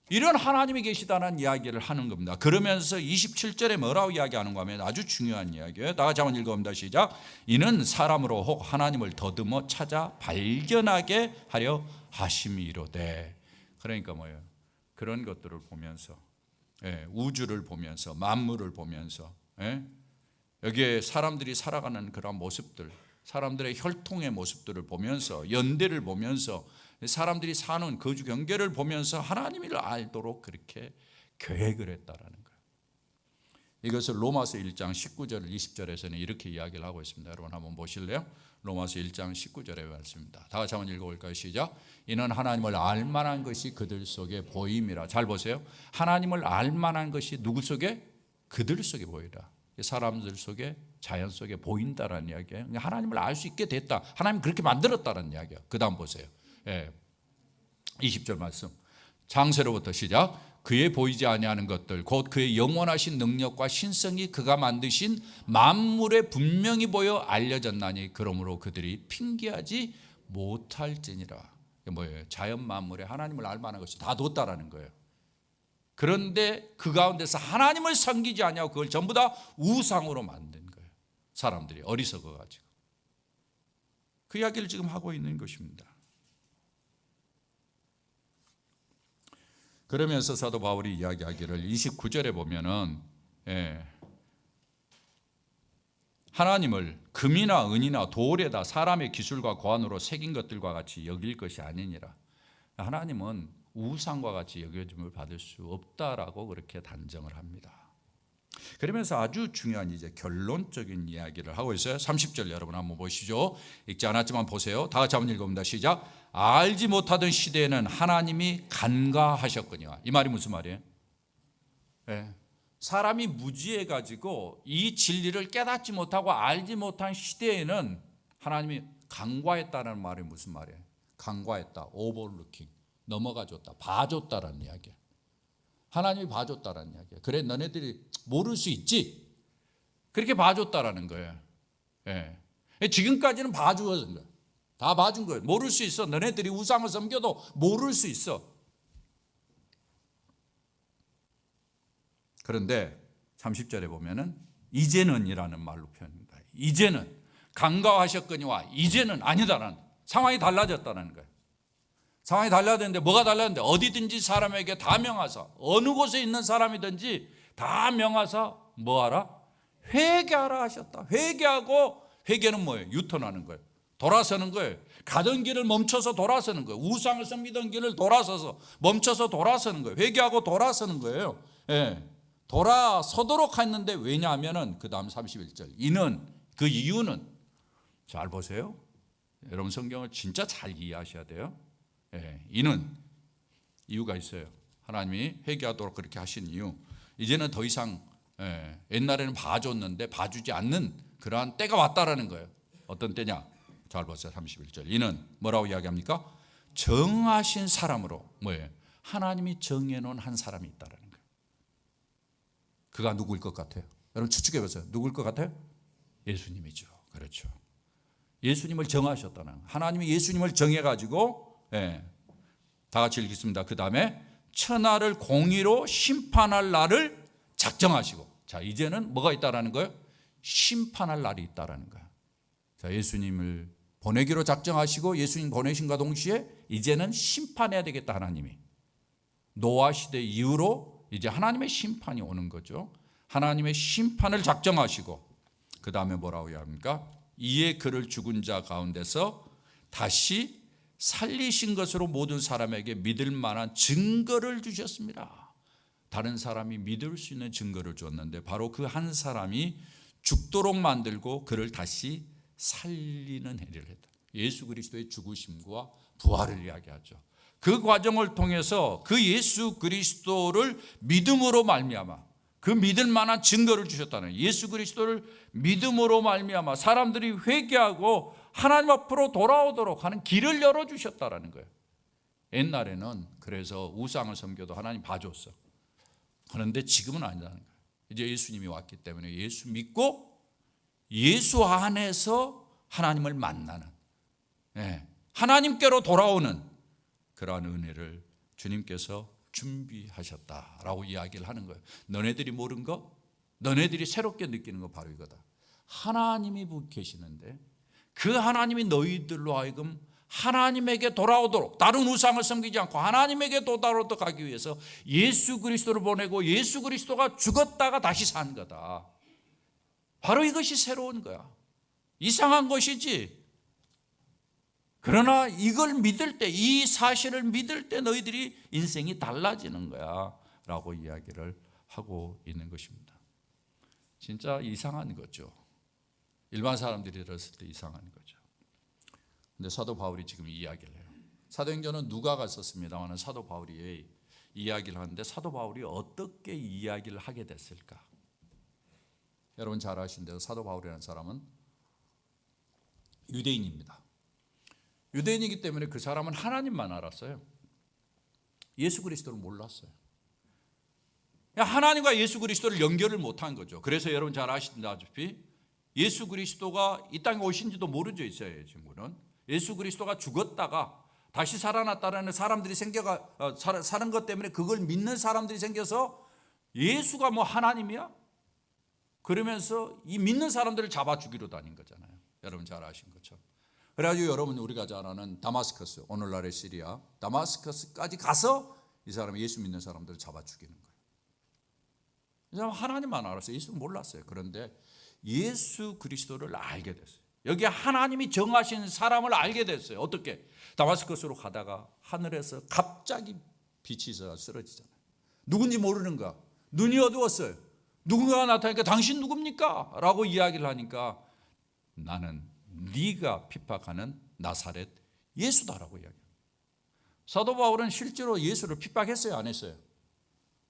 이런 하나님이 계시다는 이야기를 하는 겁니다. 그러면서 27절에 뭐라고 이야기하는가 하면 아주 중요한 이야기예요. 다 같이 한번 읽어봅니다. 시작. 이는 사람으로 혹 하나님을 더듬어 찾아 발견하게 하려 하심이로되. 그러니까 뭐예요? 그런 것들을 보면서 우주를 보면서 만물을 보면서 여기에 사람들이 살아가는 그런 모습들, 사람들의 혈통의 모습들을 보면서 연대를 보면서 사람들이 사는 거주 경계를 보면서 하나님을 알도록 그렇게 계획을 했다라는 거예요. 이것을 로마서 1장 19절 20절에서는 이렇게 이야기를 하고 있습니다. 여러분 한번 보실래요? 로마서 1장 19절의 말씀입니다. 다 같이 한번 읽어볼까요? 시작. 이는 하나님을 알만한 것이 그들 속에 보임이라. 잘 보세요. 하나님을 알만한 것이 누구 속에? 그들 속에 보이라. 사람들 속에, 자연 속에 보인다라는 이야기예요. 하나님을 알 수 있게 됐다. 하나님 그렇게 만들었다는 이야기예요. 그 다음 보세요. 20절 말씀. 장세로부터 시작. 그의 보이지 아니하는 것들 곧 그의 영원하신 능력과 신성이 그가 만드신 만물에 분명히 보여 알려졌나니 그러므로 그들이 핑계하지 못할지니라. 이게 뭐예요? 자연 만물에 하나님을 알 만한 것이 다 뒀다라는 거예요. 그런데 그 가운데서 하나님을 섬기지 아니하고 그걸 전부 다 우상으로 만든 거예요. 사람들이 어리석어 가지고 그 이야기를 지금 하고 있는 것입니다. 그러면서 사도 바울이 이야기하기를 29절에 보면은 하나님을 금이나 은이나 돌에다 사람의 기술과 고안으로 새긴 것들과 같이 여길 것이 아니니라. 하나님은 우상과 같이 여겨짐을 받을 수 없다라고 그렇게 단정을 합니다. 그러면서 아주 중요한 이제 결론적인 이야기를 하고 있어요. 30절 여러분 한번 보시죠. 읽지 않았지만 보세요. 다 같이 한번 읽어봅니다. 시작. 알지 못하던 시대에는 하나님이 간과하셨거니와. 이 말이 무슨 말이에요? 사람이 무지해 가지고 이 진리를 깨닫지 못하고 알지 못한 시대에는 하나님이 간과했다는 말이 무슨 말이에요? 간과했다, 오버루킹, 넘어가줬다, 봐줬다라는 이야기예요. 하나님이 봐줬다라는 이야기예요. 그래 너네들이 모를 수 있지? 그렇게 봐줬다라는 거예요. 지금까지는 봐주었던 거예요. 다 봐준 거예요. 모를 수 있어. 너네들이 우상을 섬겨도 모를 수 있어. 그런데 30절에 보면은 이제는이라는 말로 표현합니다. 이제는 간과하셨거니와 이제는 아니다라는, 상황이 달라졌다는 거예요. 상황이 달라졌는데 뭐가 달라졌는데 어디든지 사람에게 다 명하사, 어느 곳에 있는 사람이든지 다 명하사 뭐하라? 회개하라 하셨다. 회개하고, 회개는 뭐예요? 유턴하는 거예요. 돌아서는 거예요. 가던 길을 멈춰서 돌아서는 거예요. 우상을 섬기던 길을 돌아서서 멈춰서 돌아서는 거예요. 회개하고 돌아서는 거예요. 돌아서도록 했는데 왜냐하면은 그 다음 31절 이는, 그 이유는 잘 보세요. 여러분 성경을 진짜 잘 이해하셔야 돼요. 이는 이유가 있어요. 하나님이 회개하도록 그렇게 하신 이유, 이제는 더 이상 옛날에는 봐줬는데 봐주지 않는 그러한 때가 왔다라는 거예요. 어떤 때냐? 잘 보세요. 31절 이는 뭐라고 이야기합니까? 정하신 사람으로, 뭐예요? 하나님이 정해놓은 한 사람이 있다라는 거예요. 그가 누구일 것 같아요? 여러분 추측해 보세요. 누구일 것 같아요? 예수님이죠. 그렇죠. 예수님을 정하셨다는 거예요. 하나님이 예수님을 정해가지고 다 같이 읽겠습니다. 그 다음에 천하를 공의로 심판할 날을 작정하시고, 자 이제는 뭐가 있다라는 거예요? 심판할 날이 있다라는 거예요. 자 예수님을 보내기로 작정하시고 예수님 보내신과 동시에 이제는 심판해야 되겠다. 하나님이 노아 시대 이후로 이제 하나님의 심판이 오는 거죠. 하나님의 심판을 작정하시고 그 다음에 뭐라고 합니까? 이에 그를 죽은 자 가운데서 다시 살리신 것으로 모든 사람에게 믿을 만한 증거를 주셨습니다. 다른 사람이 믿을 수 있는 증거를 줬는데 바로 그 한 사람이 죽도록 만들고 그를 다시 살리는 행위를 했다. 예수 그리스도의 죽으심과 부활을 이야기하죠. 그 과정을 통해서 그 예수 그리스도를 믿음으로 말미암아 그 믿을 만한 증거를 주셨다는, 예수 그리스도를 믿음으로 말미암아 사람들이 회개하고 하나님 앞으로 돌아오도록 하는 길을 열어주셨다라는 거예요. 옛날에는 그래서 우상을 섬겨도 하나님 봐줬어. 그런데 지금은 아니라는 거예요. 이제 예수님이 왔기 때문에 예수 믿고 예수 안에서 하나님을 만나는, 하나님께로 돌아오는 그러한 은혜를 주님께서 준비하셨다라고 이야기를 하는 거예요. 너네들이 모른 거, 너네들이 새롭게 느끼는 거 바로 이거다. 하나님이 계시는데 그 하나님이 너희들로 하여금 하나님에게 돌아오도록, 다른 우상을 섬기지 않고 하나님에게 돌아오도록 하기 위해서 예수 그리스도를 보내고 예수 그리스도가 죽었다가 다시 산 거다. 바로 이것이 새로운 거야. 이상한 것이지. 그러나 이걸 믿을 때, 이 사실을 믿을 때 너희들이 인생이 달라지는 거야 라고 이야기를 하고 있는 것입니다. 진짜 이상한 거죠. 일반 사람들이 들었을 때 이상한 거죠. 근데 사도 바울이 지금 이야기를 해요. 사도행전은 누가가 썼습니다만 사도 바울이 이야기를 하는데 사도 바울이 어떻게 이야기를 하게 됐을까? 여러분 잘 아시는 대로 사도 바울이라는 사람은 유대인입니다. 유대인이기 때문에 그 사람은 하나님만 알았어요. 예수 그리스도를 몰랐어요. 하나님과 예수 그리스도를 연결을 못한 거죠. 그래서 여러분 잘 아시다시피 예수 그리스도가 이 땅에 오신지도 모르죠. 있어요. 친구는 예수 그리스도가 죽었다가 다시 살아났다라는 사람들이 사는 것 때문에 그걸 믿는 사람들이 생겨서 예수가 뭐 하나님이야? 그러면서 이 믿는 사람들을 잡아 죽이러 다닌 거잖아요. 여러분 잘 아신 것처럼. 그래가지고 여러분 우리가 잘 아는 다마스커스, 오늘날의 시리아 다마스커스까지 가서 이 사람이 예수 믿는 사람들을 잡아 죽이는 거예요. 이 사람 하나님만 알았어요. 예수는 몰랐어요. 그런데 예수 그리스도를 알게 됐어요. 여기 하나님이 정하신 사람을 알게 됐어요. 어떻게? 다마스커스로 가다가 하늘에서 갑자기 빛이 있어 쓰러지잖아요. 누군지 모르는 거야. 눈이 어두웠어요. 누군가가 나타나니까 당신 누굽니까? 라고 이야기를 하니까 나는 네가 핍박하는 나사렛 예수다라고 이야기해요. 사도 바울은 실제로 예수를 핍박했어요? 안 했어요?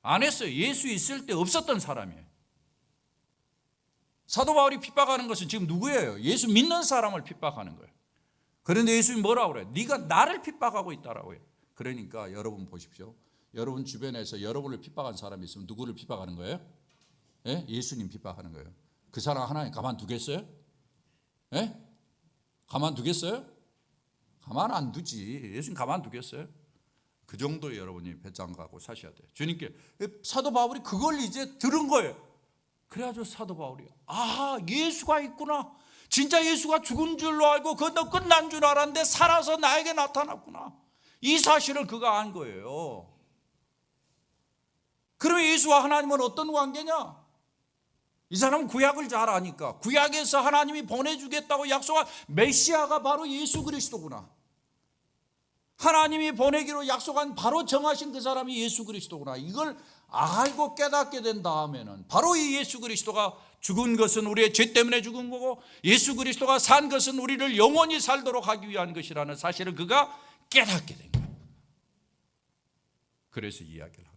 안 했어요. 예수 있을 때 없었던 사람이에요. 사도 바울이 핍박하는 것은 지금 누구예요? 예수 믿는 사람을 핍박하는 거예요. 그런데 예수님이 뭐라고 그래요? 네가 나를 핍박하고 있다라고 해요. 그러니까 여러분 보십시오. 여러분 주변에서 여러분을 핍박한 사람이 있으면 누구를 핍박하는 거예요? 예? 예수님 핍박하는 거예요. 그 사람 하나님 가만두겠어요? 예? 가만두겠어요? 가만 안 두지. 예수님 가만두겠어요? 그 정도 여러분이 배짱 가고 사셔야 돼요. 주님께 사도 바울이 그걸 이제 들은 거예요. 그래가지고 사도 바울이 예수가 있구나. 진짜 예수가 죽은 줄로 알고 그건 끝난 줄 알았는데 살아서 나에게 나타났구나. 이 사실을 그가 안 거예요. 그러면 예수와 하나님은 어떤 관계냐? 이 사람은 구약을 잘 아니까 구약에서 하나님이 보내주겠다고 약속한 메시아가 바로 예수 그리스도구나. 하나님이 보내기로 약속한 바로 정하신 그 사람이 예수 그리스도구나. 이걸 알고 깨닫게 된 다음에는 바로 이 예수 그리스도가 죽은 것은 우리의 죄 때문에 죽은 거고 예수 그리스도가 산 것은 우리를 영원히 살도록 하기 위한 것이라는 사실을 그가 깨닫게 된 거예요. 그래서 이야기를 하는 거예요.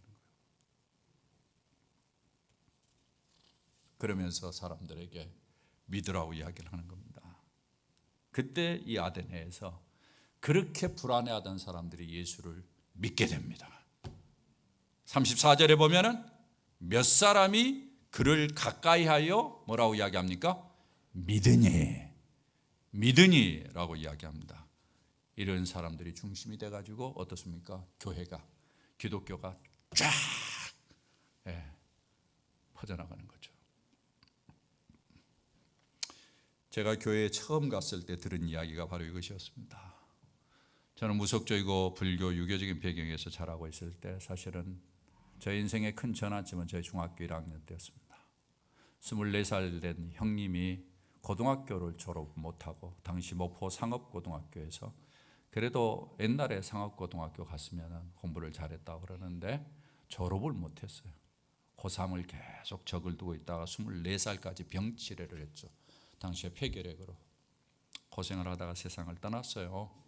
그러면서 사람들에게 믿으라고 이야기를 하는 겁니다. 그때 이 아데네에서 그렇게 불안해하던 사람들이 예수를 믿게 됩니다. 34절에 보면은 몇 사람이 그를 가까이하여 뭐라고 이야기합니까? 믿으니라고 이야기합니다. 이런 사람들이 중심이 돼가지고 어떻습니까? 교회가 기독교가 쫙 퍼져나가는 거죠. 제가 교회에 처음 갔을 때 들은 이야기가 바로 이것이었습니다. 저는 무속적이고 불교 유교적인 배경에서 자라고 있을 때 사실은 제 인생의 큰 전환점은 제 중학교 1학년 때였습니다. 24살 된 형님이 고등학교를 졸업 못하고 당시 목포 상업고등학교에서 그래도 옛날에 상업고등학교 갔으면 공부를 잘했다고 그러는데 졸업을 못했어요. 고3을 계속 적을 두고 있다가 24살까지 병치레를 했죠. 당시에 폐결핵으로 고생을 하다가 세상을 떠났어요.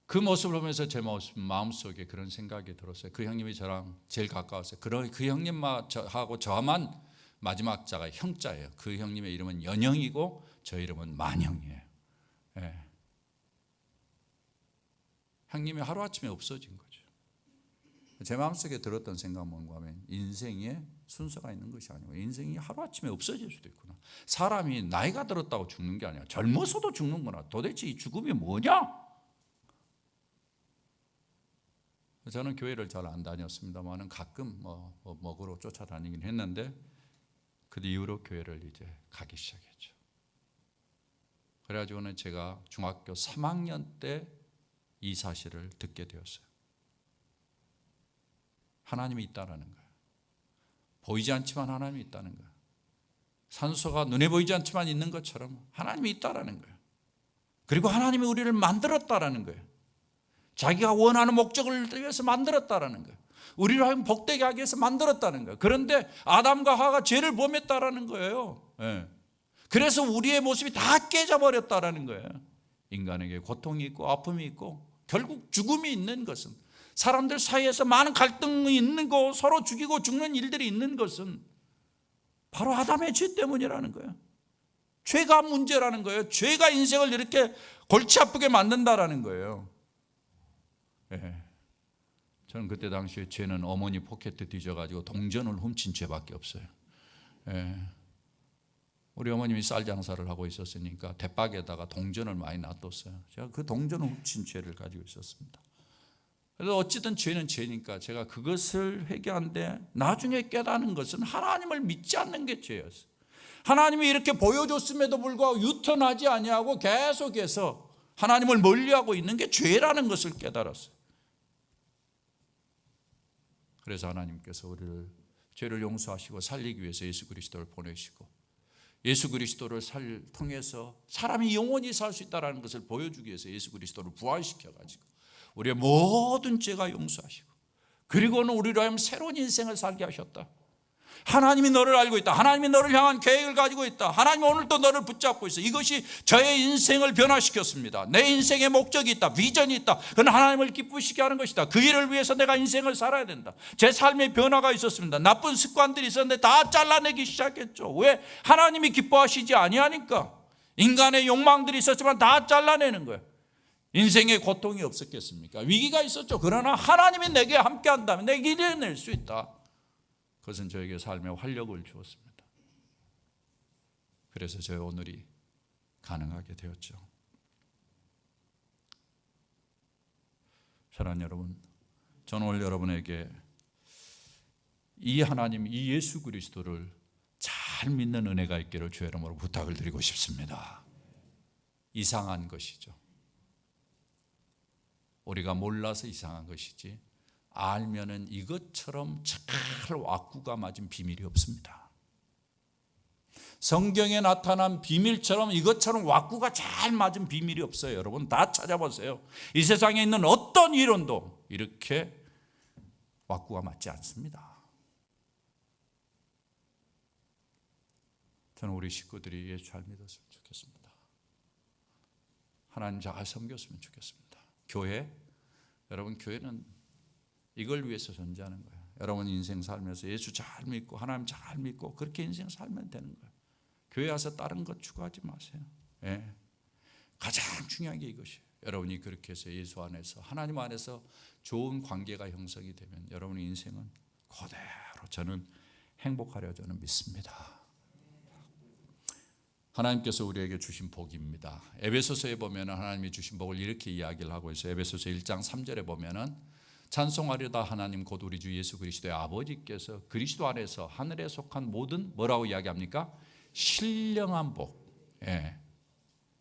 그 모습을 보면서 제 마음속에 그런 생각이 들었어요. 그 형님이 저랑 제일 가까웠어요. 그 형님하고 저만 마지막 자가 형자예요. 그 형님의 이름은 연형이고 저 이름은 만형이에요. 예. 형님이 하루아침에 없어진 거죠. 제 마음속에 들었던 생각은 뭔가 하면 인생에 순서가 있는 것이 아니고 인생이 하루아침에 없어질 수도 있구나. 사람이 나이가 들었다고 죽는 게 아니라 젊어서도 죽는구나. 도대체 이 죽음이 뭐냐? 저는 교회를 잘 안 다녔습니다만은 가끔 먹으러 쫓아다니긴 했는데 그 이후로 교회를 이제 가기 시작했죠. 그래가지고는 제가 중학교 3학년 때 이 사실을 듣게 되었어요. 하나님이 있다라는 거예요. 보이지 않지만 하나님이 있다는 거예요. 산소가 눈에 보이지 않지만 있는 것처럼 하나님이 있다라는 거예요. 그리고 하나님이 우리를 만들었다라는 거예요. 자기가 원하는 목적을 위해서 만들었다라는 거예요. 우리를 하여금 복되게 하기 위해서 만들었다는 거예요. 그런데 아담과 하와가 죄를 범했다라는 거예요. 네. 그래서 우리의 모습이 다 깨져버렸다라는 거예요. 인간에게 고통이 있고 아픔이 있고 결국 죽음이 있는 것은 사람들 사이에서 많은 갈등이 있는 거 서로 죽이고 죽는 일들이 있는 것은 바로 아담의 죄 때문이라는 거예요. 죄가 문제라는 거예요. 죄가 인생을 이렇게 골치 아프게 만든다라는 거예요. 예. 저는 그때 당시에 죄는 어머니 포켓 뒤져가지고 동전을 훔친 죄밖에 없어요. 예. 우리 어머님이 쌀 장사를 하고 있었으니까 대박에다가 동전을 많이 놔뒀어요. 제가 그 동전을 훔친 죄를 가지고 있었습니다. 그래서 어찌든 죄는 죄니까 제가 그것을 회개하는데 나중에 깨닫는 것은 하나님을 믿지 않는 게 죄였어요. 하나님이 이렇게 보여줬음에도 불구하고 유턴하지 아니하고 계속해서 하나님을 멀리하고 있는 게 죄라는 것을 깨달았어요. 그래서 하나님께서 우리를 죄를 용서하시고 살리기 위해서 예수 그리스도를 보내시고 예수 그리스도를 통해서 사람이 영원히 살 수 있다는 것을 보여주기 위해서 예수 그리스도를 부활시켜가지고 우리의 모든 죄가 용서하시고 그리고는 우리로 하여금 새로운 인생을 살게 하셨다. 하나님이 너를 알고 있다. 하나님이 너를 향한 계획을 가지고 있다. 하나님이 오늘도 너를 붙잡고 있어. 이것이 저의 인생을 변화시켰습니다. 내 인생의 목적이 있다. 비전이 있다. 그건 하나님을 기쁘시게 하는 것이다. 그 일을 위해서 내가 인생을 살아야 된다. 제 삶에 변화가 있었습니다. 나쁜 습관들이 있었는데 다 잘라내기 시작했죠. 왜? 하나님이 기뻐하시지 아니하니까. 인간의 욕망들이 있었지만 다 잘라내는 거예요. 인생에 고통이 없었겠습니까? 위기가 있었죠. 그러나 하나님이 내게 함께 한다면 내게 이겨낼 수 있다. 그것은 저에게 삶의 활력을 주었습니다. 그래서 저의 오늘이 가능하게 되었죠. 사랑하는 여러분, 저는 오늘 여러분에게 이 하나님, 이 예수 그리스도를 잘 믿는 은혜가 있기를 주의 이름으로 부탁을 드리고 싶습니다. 이상한 것이죠. 우리가 몰라서 이상한 것이지 알면은 이것처럼 잘 왁구가 맞은 비밀이 없습니다. 성경에 나타난 비밀처럼 이것처럼 왁구가 잘 맞은 비밀이 없어요. 여러분 다 찾아보세요. 이 세상에 있는 어떤 이론도 이렇게 왁구가 맞지 않습니다. 저는 우리 식구들이 예수 잘 믿었으면 좋겠습니다. 하나님 잘 섬겼으면 좋겠습니다. 교회, 여러분 교회는 이걸 위해서 존재하는 거예요. 여러분 인생 살면서 예수 잘 믿고 하나님 잘 믿고 그렇게 인생 살면 되는 거예요. 교회 와서 다른 것 추구하지 마세요. 예. 가장 중요한 게 이것이에요. 여러분이 그렇게 해서 예수 안에서 하나님 안에서 좋은 관계가 형성이 되면 여러분의 인생은 그대로 저는 행복하려 저는 믿습니다. 하나님께서 우리에게 주신 복입니다. 에베소서에 보면 하나님이 주신 복을 이렇게 이야기를 하고 있어요. 에베소서 1장 3절에 보면 찬송하려다 하나님 곧 우리 주 예수 그리스도의 아버지께서 그리스도 안에서 하늘에 속한 모든 뭐라고 이야기합니까? 신령한 복. 예.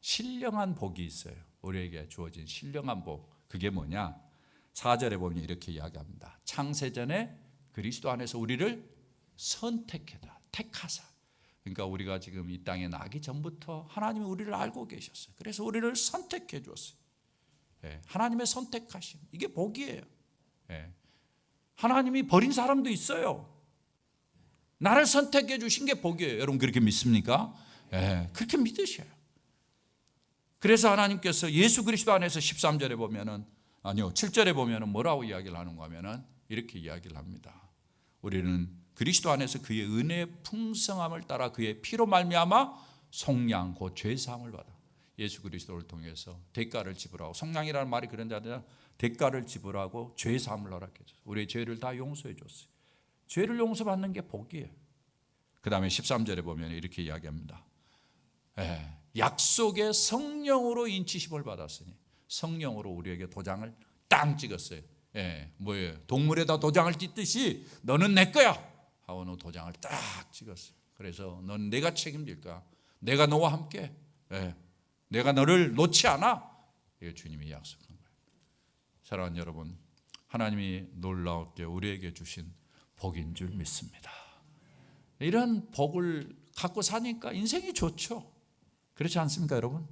신령한 복이 있어요. 우리에게 주어진 신령한 복. 그게 뭐냐? 4절에 보면 이렇게 이야기합니다. 창세전에 그리스도 안에서 우리를 선택해다. 택하사. 그러니까 우리가 지금 이 땅에 나기 전부터 하나님이 우리를 알고 계셨어요. 그래서 우리를 선택해 주었어요. 예. 하나님의 선택하심. 이게 복이에요. 예. 하나님이 버린 사람도 있어요. 나를 선택해 주신 게 복이에요. 여러분 그렇게 믿습니까? 예. 그렇게 믿으셔요. 그래서 하나님께서 예수 그리스도 안에서 13절에 보면은 아니요 7절에 보면은 뭐라고 이야기를 하는가 하면은 이렇게 이야기를 합니다. 우리는 그리스도 안에서 그의 은혜의 풍성함을 따라 그의 피로 말미암아 속량 곧 죄 사함을 받아. 예수 그리스도를 통해서 대가를 지불하고 속량이라는 말이 그런 데 아니라 대가를 지불하고 죄 사함을 허락해 줬어요. 우리의 죄를 다 용서해 줬어요. 죄를 용서받는 게 복이에요. 그 다음에 13절에 보면 이렇게 이야기합니다. 약속의 성령으로 인치심을 받았으니 성령으로 우리에게 도장을 땅 찍었어요. 뭐예요? 동물에다 도장을 찍듯이 너는 내 거야 하고는 도장을 딱 찍었어요. 그래서 넌 내가 책임질 거야. 내가 너와 함께 내가 너를 놓지 않아. 이게 주님이 약속한 거예요. 사랑하는 여러분, 하나님이 놀랍게 우리에게 주신 복인 줄 믿습니다. 이런 복을 갖고 사니까 인생이 좋죠. 그렇지 않습니까, 여러분?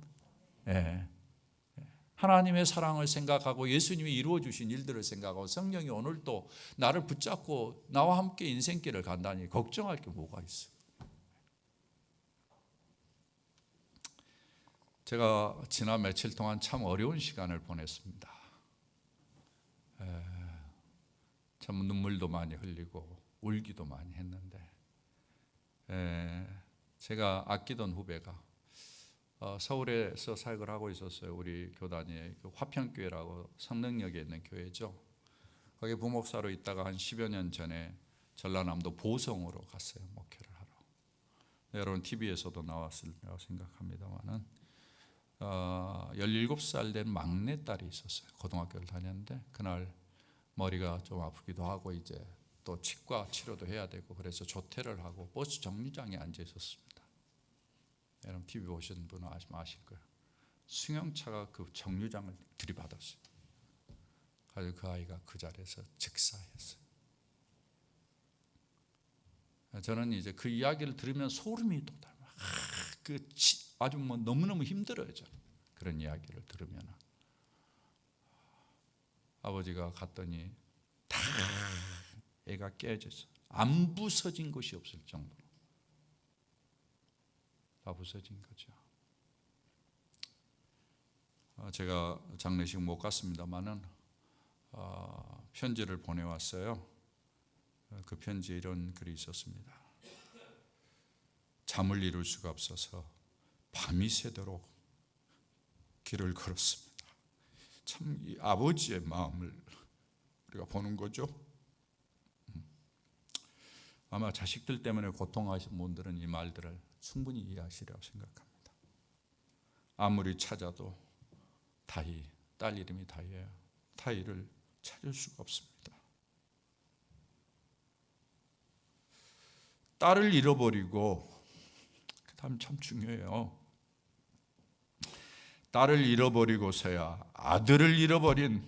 하나님의 사랑을 생각하고 예수님이 이루어 주신 일들을 생각하고 성령이 오늘도 나를 붙잡고 나와 함께 인생길을 간다니 걱정할 게 뭐가 있어. 제가 지난 며칠 동안 참 어려운 시간을 보냈습니다. 참 눈물도 많이 흘리고 울기도 많이 했는데 제가 아끼던 후배가 서울에서 사역을 하고 있었어요. 우리 교단이 화평교회라고 성능역에 있는 교회죠. 거기 부목사로 있다가 한 10여 년 전에 전라남도 보성으로 갔어요. 목회를 하러. 여러분 TV에서도 나왔을 거라고 생각합니다만은 17살 된 막내딸이 있었어요. 고등학교를 다녔는데 그날 머리가 좀 아프기도 하고 이제 또 치과 치료도 해야 되고 그래서 조퇴를 하고 버스 정류장에 앉아 있었습니다. 여러분 TV 보신 분은 아실 거예요. 승용차가 그 정류장을 들이받았어요. 그래서 그 아이가 그 자리에서 즉사했어요. 저는 이제 그 이야기를 들으면 소름이 돋아요. 아주 뭐 너무너무 힘들어요. 저는 그런 이야기를 들으면. 아버지가 갔더니 다 애가 깨져서 안 부서진 것이 없을 정도로 다 부서진 거죠. 제가 장례식 못 갔습니다만은 편지를 보내왔어요. 그 편지에 이런 글이 있었습니다. 잠을 이룰 수가 없어서 밤이 새도록 길을 걸었습니다. 참 이 아버지의 마음을 우리가 보는 거죠. 아마 자식들 때문에 고통하신 분들은 이 말들을 충분히 이해하시리라고 생각합니다. 아무리 찾아도 다희, 딸 이름이 다희예요. 다희를 찾을 수가 없습니다. 딸을 잃어버리고, 그 다음 참 중요해요. 딸을 잃어버리고서야 아들을 잃어버린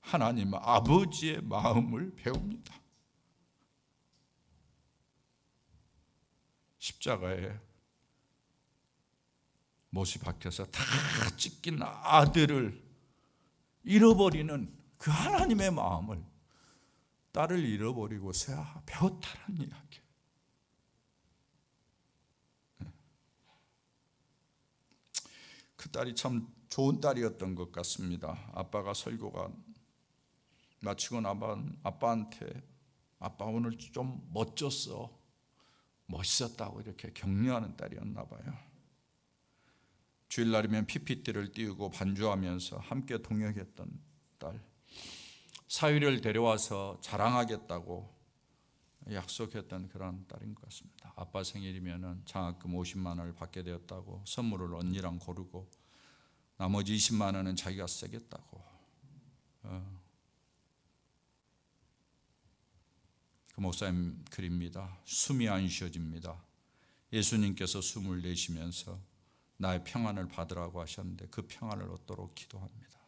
하나님 아버지의 마음을 배웁니다. 십자가에 못이 박혀서 다 찢긴 아들을 잃어버리는 그 하나님의 마음을 딸을 잃어버리고서야 배웠다는 이야기. 그 딸이 참 좋은 딸이었던 것 같습니다. 아빠가 설교가 마치고 나면 아빠한테 아빠 오늘 좀 멋졌어, 멋있었다고 이렇게 격려하는 딸이었나 봐요. 주일날이면 PPT를 띄우고 반주하면서 함께 동역했던 딸. 사위를 데려와서 자랑하겠다고 약속했던 그런 딸인 것 같습니다. 아빠 생일이면 장학금 50만 원을 받게 되었다고 선물을 언니랑 고르고 나머지 20만 원은 자기가 쓰겠다고. 그 목사님 글입니다. 숨이 안 쉬어집니다. 예수님께서 숨을 내쉬면서 나의 평안을 받으라고 하셨는데 그 평안을 얻도록 기도합니다.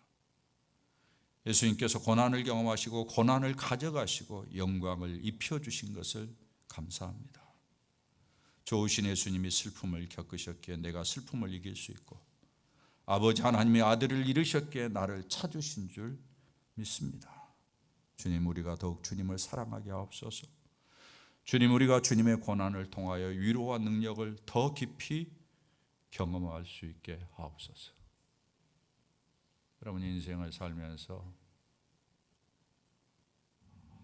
예수님께서 고난을 경험하시고 고난을 가져가시고 영광을 입혀주신 것을 감사합니다. 좋으신 예수님이 슬픔을 겪으셨기에 내가 슬픔을 이길 수 있고 아버지 하나님의 아들을 잃으셨기에 나를 찾으신 줄 믿습니다. 주님, 우리가 더욱 주님을 사랑하게 하옵소서. 주님, 우리가 주님의 고난을 통하여 위로와 능력을 더 깊이 경험할 수 있게 하옵소서. 여러분 인생을 살면서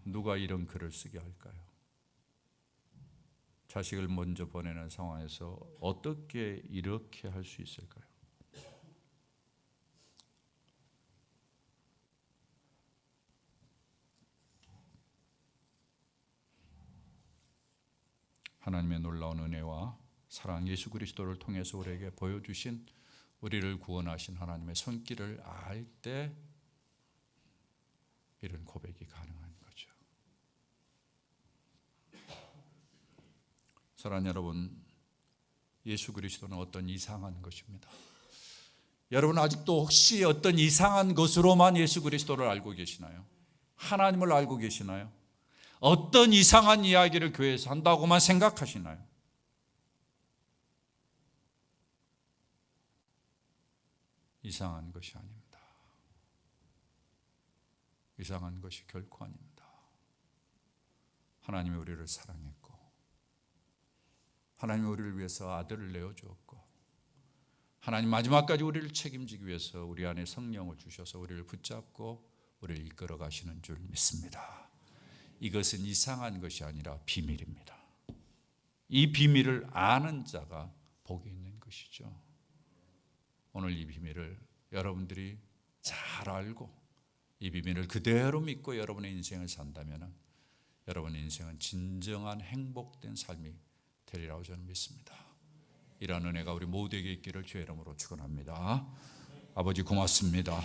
누가 이런 글을 쓰게 할까요? 자식을 먼저 보내는 상황에서 어떻게 이렇게 할 수 있을까요? 하나님의 놀라운 은혜와 사랑 예수 그리스도를 통해서 우리에게 보여주신 우리를 구원하신 하나님의 손길을 알 때 이런 고백이 가능한 거죠. 사랑하는 여러분, 예수 그리스도는 어떤 이상한 것입니다. 여러분 아직도 혹시 어떤 이상한 것으로만 예수 그리스도를 알고 계시나요? 하나님을 알고 계시나요? 어떤 이상한 이야기를 교회에서 한다고만 생각하시나요? 이상한 것이 아닙니다. 이상한 것이 결코 아닙니다. 하나님이 우리를 사랑했고 하나님이 우리를 위해서 아들을 내어주었고 하나님 마지막까지 우리를 책임지기 위해서 우리 안에 성령을 주셔서 우리를 붙잡고 우리를 이끌어 가시는 줄 믿습니다. 이것은 이상한 것이 아니라 비밀입니다. 이 비밀을 아는 자가 복이 있는 것이죠. 오늘 이 비밀을 여러분들이 잘 알고 이 비밀을 그대로 믿고 여러분의 인생을 산다면 여러분의 인생은 진정한 행복된 삶이 되리라고 저는 믿습니다. 이러한 은혜가 우리 모두에게 있기를 주의 이름으로 축원합니다. 아버지 고맙습니다.